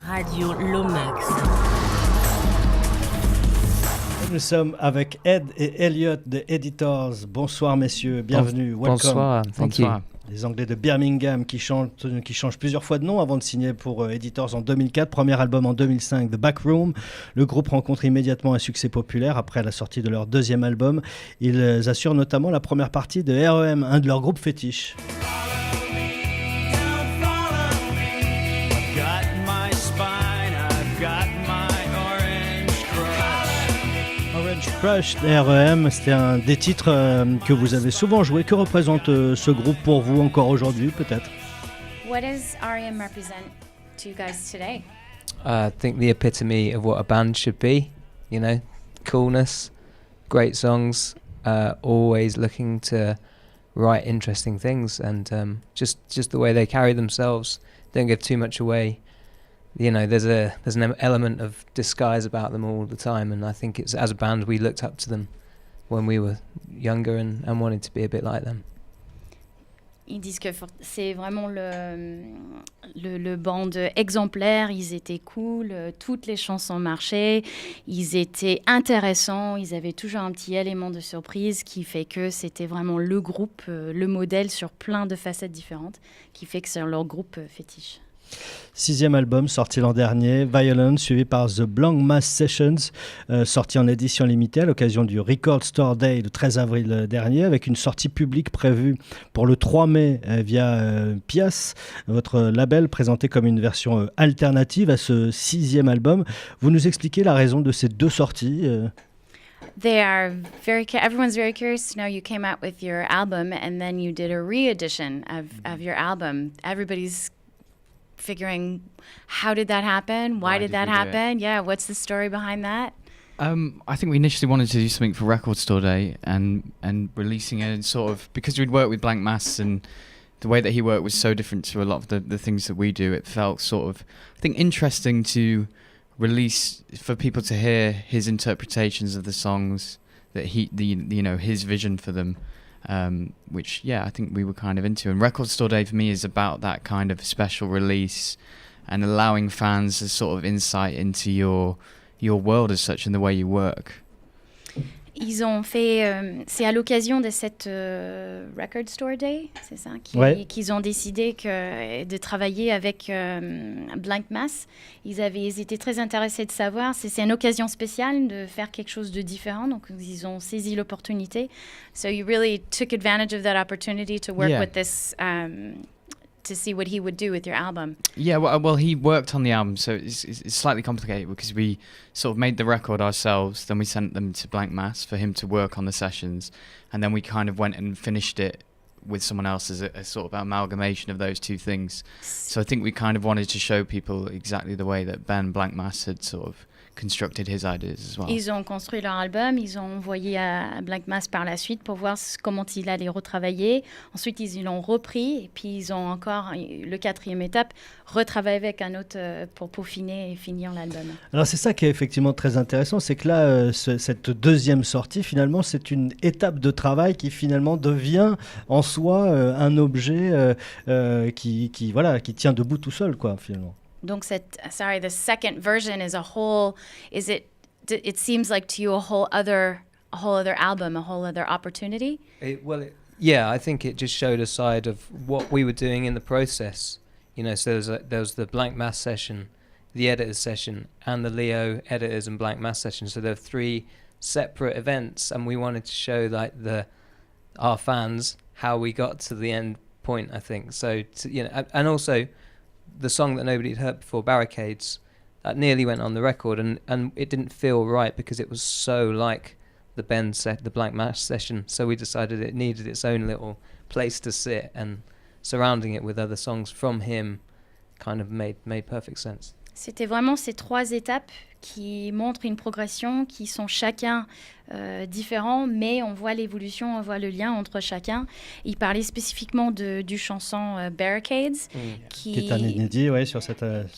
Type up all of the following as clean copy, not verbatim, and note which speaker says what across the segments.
Speaker 1: Radio Lomax.
Speaker 2: Nous sommes avec Ed et Elliot de Editors. Bonsoir messieurs, bienvenue, welcome.
Speaker 3: Bonsoir, thank you.
Speaker 2: Les Anglais de Birmingham qui changent plusieurs fois de nom avant de signer pour Editors en 2004, premier album en 2005, The Back Room. Le groupe rencontre immédiatement un succès populaire après la sortie de leur deuxième album. Ils assurent notamment la première partie de R.E.M., un de leurs groupes fétiches. Crush, R.E.M., c'était un des titres que vous avez souvent joué. Que représente ce groupe pour vous encore aujourd'hui, peut-être?
Speaker 4: What does R.E.M. represent to you guys today?
Speaker 3: I think the epitome of what a band should be, you know, coolness, great songs, always looking to write interesting things, and just the way they carry themselves, don't give too much away. You know, there's an element of disguise about them all the time, and I think it's, as a band, we looked up to them when we were younger and wanted to be a bit like them.
Speaker 4: Ils disent que c'est vraiment le band exemplaire, ils étaient cool, toutes les chansons marchaient, ils étaient intéressants, ils avaient toujours un petit élément de surprise qui fait que c'était vraiment le groupe, le modèle sur plein de facettes différentes, qui fait que c'est leur groupe fétiche.
Speaker 2: Sixième album sorti l'an dernier, Violence, suivi par The Blank Mass Sessions, sorti en édition limitée à l'occasion du Record Store Day le 13 avril dernier, avec une sortie publique prévue pour le 3 mai via Pias, votre label présenté comme une version alternative à ce sixième album. Vous nous expliquez la raison de ces deux sorties
Speaker 4: Everyone's very curious to know you came out with your album and then you did a re-edition of your album. Everybody's figuring, how did that happen? Why did that happen? Yeah, what's the story behind that?
Speaker 5: I think we initially wanted to do something for Record Store Day and releasing it, sort of, because we'd worked with Blank Mass and the way that he worked was so different to a lot of the things that we do. It felt sort of, I think, interesting to release, for people to hear his interpretations of the songs, that his vision for them. Which, yeah, I think we were kind of into. And Record Store Day for me is about that kind of special release and allowing fans a sort of insight into your world as such and the way you work.
Speaker 4: Ils ont fait, c'est à l'occasion de cette Record Store Day, c'est ça, qu'ils ont décidé de travailler avec Blank Mass. Ils étaient très intéressés de savoir, c'est une occasion spéciale de faire quelque chose de différent, donc ils ont saisi l'opportunité. So you really took advantage of that opportunity to work with this, to see what he would do with your album.
Speaker 5: Yeah, well, he worked on the album, so it's slightly complicated because we sort of made the record ourselves, then we sent them to Blank Mass for him to work on the sessions, and then we kind of went and finished it with someone else as a sort of amalgamation of those two things. So I think we kind of wanted to show people exactly the way that Ben Blank Mass had sort of constructed his ideas as well.
Speaker 4: Ils ont construit leur album, ils ont envoyé à Blank Mass par la suite pour voir comment il allait retravailler. Ensuite, ils l'ont repris et puis ils ont encore, le quatrième étape, retravaillé avec un autre pour peaufiner et finir l'album.
Speaker 2: Alors c'est ça qui est effectivement très intéressant, c'est que là, cette deuxième sortie, finalement, c'est une étape de travail qui finalement devient en soi un objet qui tient debout tout seul, quoi, finalement.
Speaker 4: Donc the second version is a whole. It seems like to you a whole other album, a whole other opportunity.
Speaker 3: Yeah, I think it just showed a side of what we were doing in the process. You know, so there was the Blank Mass session, the editors session, and the Leo editors and Blank Mass session. So there are three separate events, and we wanted to show our fans how we got to the end point. I think so. And also, the song that nobody had heard before, Barricades, that nearly went on the record, and it didn't feel right because it was so like the Blank Mass session. So we decided it needed its own little place to sit, and surrounding it with other songs from him kind of made perfect sense.
Speaker 4: C'était vraiment ces trois étapes qui montrent une progression, qui sont chacun différents, mais on voit l'évolution, on voit le lien entre chacun. Il parlait spécifiquement du chanson Barricades,
Speaker 2: qui est un inédit, sur ce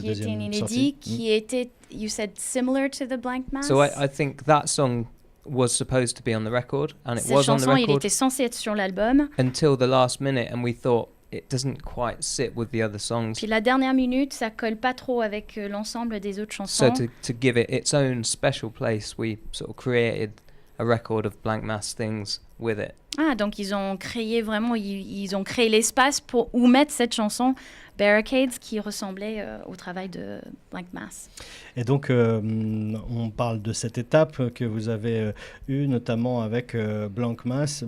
Speaker 2: deuxième sortie.
Speaker 4: Qui était, you said, similar to the Blank Mass.
Speaker 3: So I think that song was supposed to be on the record, and it was on the record.
Speaker 4: Il était censé être sur l'album.
Speaker 3: Until the last minute, and we thought it doesn't quite sit with the other songs.
Speaker 4: Puis la dernière minute, ça colle pas trop avec l'ensemble des autres chansons.
Speaker 3: So to give it its own special place, we sort of created a record of Blank Mass things with it.
Speaker 4: Ah, donc ils ont créé vraiment, ils ont créé l'espace pour où mettre cette chanson Barricades qui ressemblait au travail de Blank Mass.
Speaker 2: Et donc, on parle de cette étape que vous avez eue, notamment avec Blank Mass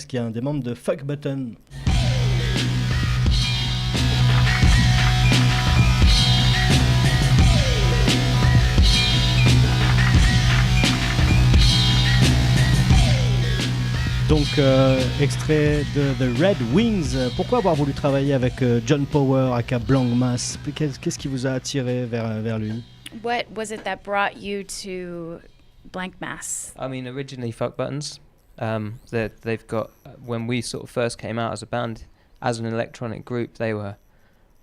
Speaker 2: qui est un des membres de Fuck Button. Donc, extrait de The Red Wings. Pourquoi avoir voulu travailler avec John Power, aka Blank Mass? Qu'est-ce qui vous a attiré vers lui?
Speaker 4: What was it that brought you to Blank Mass?
Speaker 3: I mean, originally Fuck Buttons, they've got, when we sort of first came out as a band, as an electronic group, they were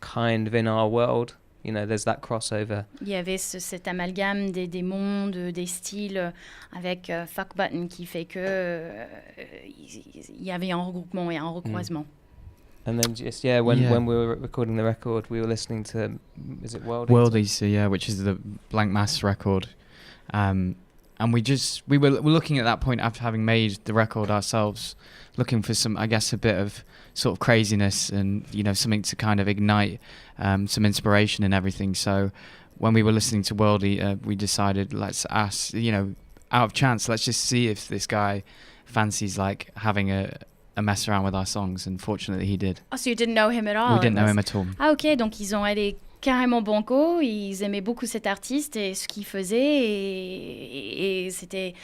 Speaker 3: kind of in our world. You know, there's that crossover.
Speaker 4: Il y avait cet amalgame des mondes, des styles avec Fuck Button qui fait que il y avait un regroupement et un recroisement.
Speaker 3: And then just when we were recording the record, we were listening to, is it Worldies?
Speaker 5: Worldies, which is the Blank Mass record. And we were looking at that point after having made the record ourselves, looking for some, I guess, a bit of sort of craziness and, you know, something to kind of ignite some inspiration and everything. So when we were listening to Worldy, we decided, let's ask, you know, out of chance, let's just see if this guy fancies like having a mess around with our songs, and fortunately he did.
Speaker 4: Oh, so you didn't know him at all?
Speaker 5: We didn't know him at all.
Speaker 4: Ah, ok, donc ils ont allé carrément banco, ils aimaient beaucoup cet artiste et ce qu'il faisait, et c'était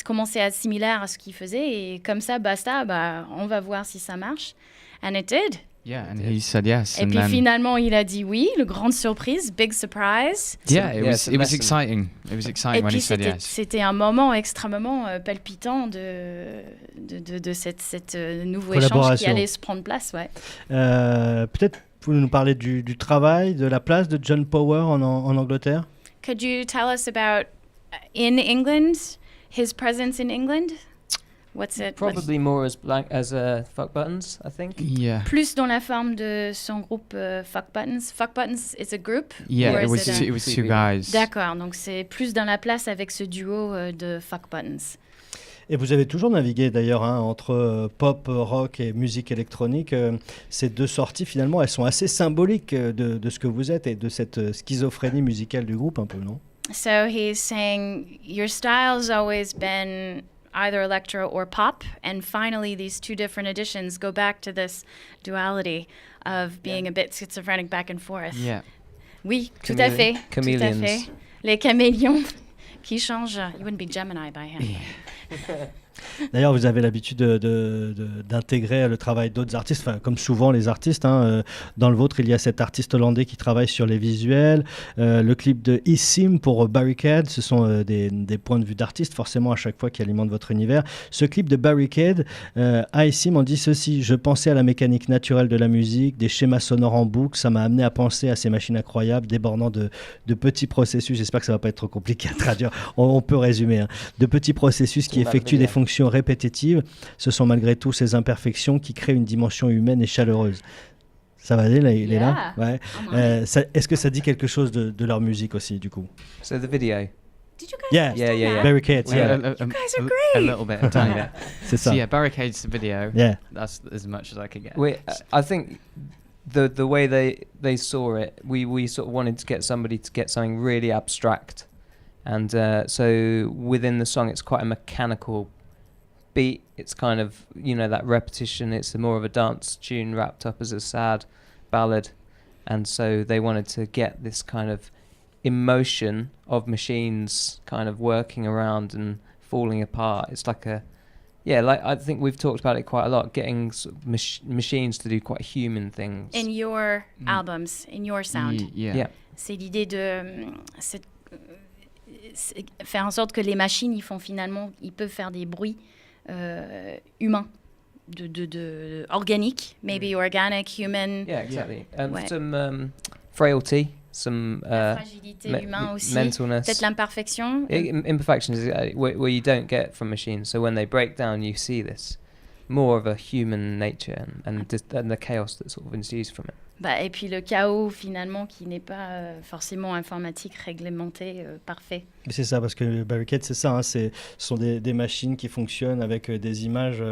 Speaker 4: commençait à être similaire à ce qu'il faisait, et comme ça, basta, on va voir si ça marche. And it did.
Speaker 5: Yeah, and he said yes.
Speaker 4: Et puis finalement, il a dit oui, le grande surprise, big surprise.
Speaker 5: Yeah, it was exciting. It was exciting when he said yes.
Speaker 4: C'était un moment extrêmement palpitant de cette nouveau échange qui allait se prendre place, ouais.
Speaker 2: Peut-être vous nous parler du travail, de la place de John Power en Angleterre?
Speaker 4: Could you tell us about in England, his presence in England? What's it?
Speaker 3: Probably more as Fuck Buttons, I think.
Speaker 5: Yeah.
Speaker 4: Plus dans la forme de son groupe Fuck Buttons. Fuck Buttons is a group.
Speaker 5: Yeah, it was two guys.
Speaker 4: D'accord, donc c'est plus dans la place avec ce duo de Fuck Buttons.
Speaker 2: Et vous avez toujours navigué d'ailleurs entre pop, rock et musique électronique. Ces deux sorties, finalement, elles sont assez symboliques de ce que vous êtes et de cette schizophrénie musicale du groupe, un peu, non?
Speaker 4: So he's saying your style's always been either electro or pop, and finally these two different editions go back to this duality of being a bit schizophrenic back and forth.
Speaker 5: Yeah.
Speaker 4: Oui, tout à fait.
Speaker 3: Chameleons.
Speaker 4: Tout à fait. Les caméléons qui changent. You wouldn't be Gemini by him.
Speaker 5: Yeah.
Speaker 2: D'ailleurs, vous avez l'habitude d'intégrer le travail d'autres artistes, comme souvent les artistes. Dans le vôtre, il y a cet artiste hollandais qui travaille sur les visuels. Le clip de Issim pour Barricade, ce sont des points de vue d'artistes, forcément, à chaque fois qui alimentent votre univers. Ce clip de Barricade, Issim en dit ceci: je pensais à la mécanique naturelle de la musique, des schémas sonores en boucle, ça m'a amené à penser à ces machines incroyables, débordant de petits processus. J'espère que ça ne va pas être trop compliqué à traduire. On peut résumer. De petits processus qui effectuent des fonctions répétitives. Ce sont malgré tout ces imperfections qui créent une dimension humaine et chaleureuse. Ça va aller, il est là, ouais. Est-ce que ça dit quelque chose de leur musique aussi, du coup?
Speaker 3: So the video.
Speaker 4: Did you guys
Speaker 3: Yeah.
Speaker 2: Barricades,
Speaker 4: you guys are great.
Speaker 5: A little bit, a tiny bit.
Speaker 2: C'est ça.
Speaker 5: So yeah, Barricades the video.
Speaker 2: Yeah.
Speaker 5: That's as much as I could get.
Speaker 3: I think the way they saw it, we sort of wanted to get somebody to get something really abstract, and so within the song, it's quite a mechanical beat. It's kind of, you know, that repetition. It's more of a dance tune wrapped up as a sad ballad, and so they wanted to get this kind of emotion of machines kind of working around and falling apart. It's like I think we've talked about it quite a lot, getting sort of machines to do quite human things.
Speaker 4: In your albums, in your sound.
Speaker 5: Yeah.
Speaker 4: C'est l'idée de faire en sorte que les machines, ils peuvent faire des bruits humains, de organique, maybe organic, human.
Speaker 3: Yeah, exactly. And
Speaker 4: Ouais.
Speaker 3: some frailty, some
Speaker 4: La fragilité humaine aussi,
Speaker 3: mentalness.
Speaker 4: peut-être l'imperfection.
Speaker 3: Imperfections is where you don't get from machines. So when they break down, you see this. more of a human nature and the chaos that sort of ensues from it.
Speaker 4: Et puis le chaos finalement qui n'est pas forcément informatique, réglementé, parfait.
Speaker 2: C'est ça, parce que Barricade, c'est ça, hein, ce sont des machines qui fonctionnent avec des images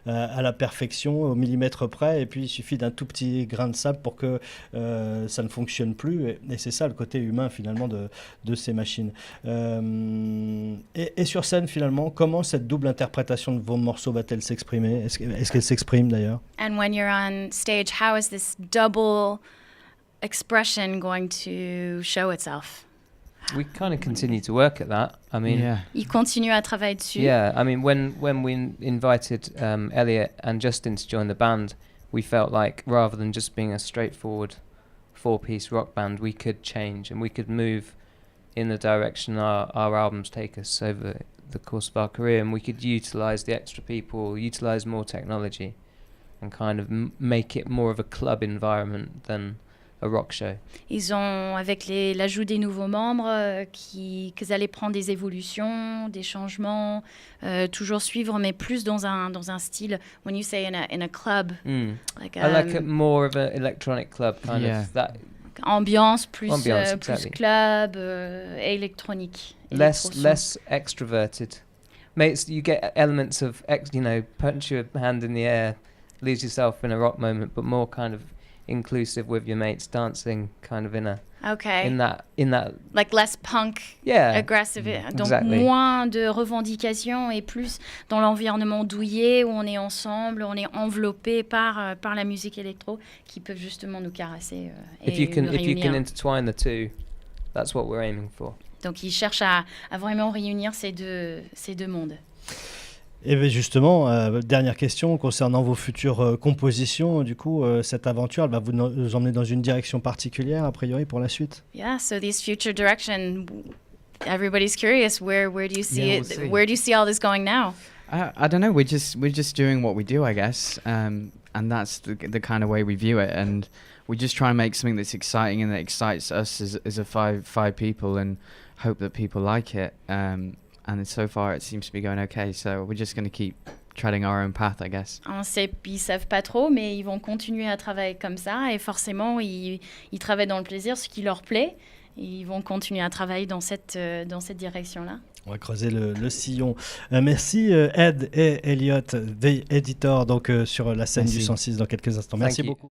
Speaker 2: à la perfection, au millimètre près, et puis il suffit d'un tout petit grain de sable pour que ça ne fonctionne plus, et c'est ça le côté humain finalement de ces machines. Et sur scène finalement, comment cette double interprétation de vos morceaux va-t-elle s'exprimer ? Est-ce qu'elle s'exprime d'ailleurs ?
Speaker 4: And when you're on stage, how is this double expression going to show itself?
Speaker 3: We kind of continue to work at that. I mean,
Speaker 4: Il continue à travailler dessus.
Speaker 3: Yeah, I mean, when we invited Elliot and Justin to join the band, we felt like rather than just being a straightforward 4-piece rock band, we could change and we could move in the direction our albums take us over the course of our career, and we could utilize the extra people, utilize more technology, and kind of make it more of a club environment than a rock show.
Speaker 4: Ils ont, avec l'ajout des nouveaux membres, qu'ils allaient prendre des évolutions, des changements, toujours suivre, mais plus dans un style. When you say in a club,
Speaker 3: like I like it more of an electronic club kind of that.
Speaker 4: Ambiance plus
Speaker 3: exactly.
Speaker 4: Club, électronique.
Speaker 3: Less extroverted. Mates, you get elements of punch your hand in the air, lose yourself in a rock moment, but more kind of inclusive with your mates, dancing kind of in that
Speaker 4: like less punk, aggressive. Donc
Speaker 3: exactly.
Speaker 4: Moins de revendications et plus dans l'environnement douillet où on est ensemble, on est enveloppé par la musique électro qui peuvent justement nous caresser et
Speaker 3: if you
Speaker 4: réunir.
Speaker 3: can intertwine the two, that's what we're aiming for.
Speaker 4: Donc ils cherchent à vraiment réunir ces deux mondes.
Speaker 2: Et bien justement, dernière question concernant vos futures compositions. Du coup, cette aventure, elle va vous emmener dans une direction particulière, a priori, pour la suite ?
Speaker 4: Yeah, so these future direction, everybody's curious. Where do you see it?
Speaker 5: We'll see.
Speaker 4: Where do you see all this going now?
Speaker 5: I don't know. We're just doing what we do, I guess, and that's the kind of way we view it. And we just try and make something that's exciting and that excites us as a five people, and hope that people like it. And so far, it seems to be going okay. So we're just going to keep treading our own path, I guess.
Speaker 4: Ils savent pas trop, mais ils vont continuer à travailler comme ça. Et forcément, ils travaillent dans le plaisir, ce qui leur plaît. Et ils vont continuer à travailler dans cette direction-là.
Speaker 2: On va creuser le sillon. Merci Ed et Elliot, The Editor, donc sur la scène du 106 dans quelques instants. Merci beaucoup.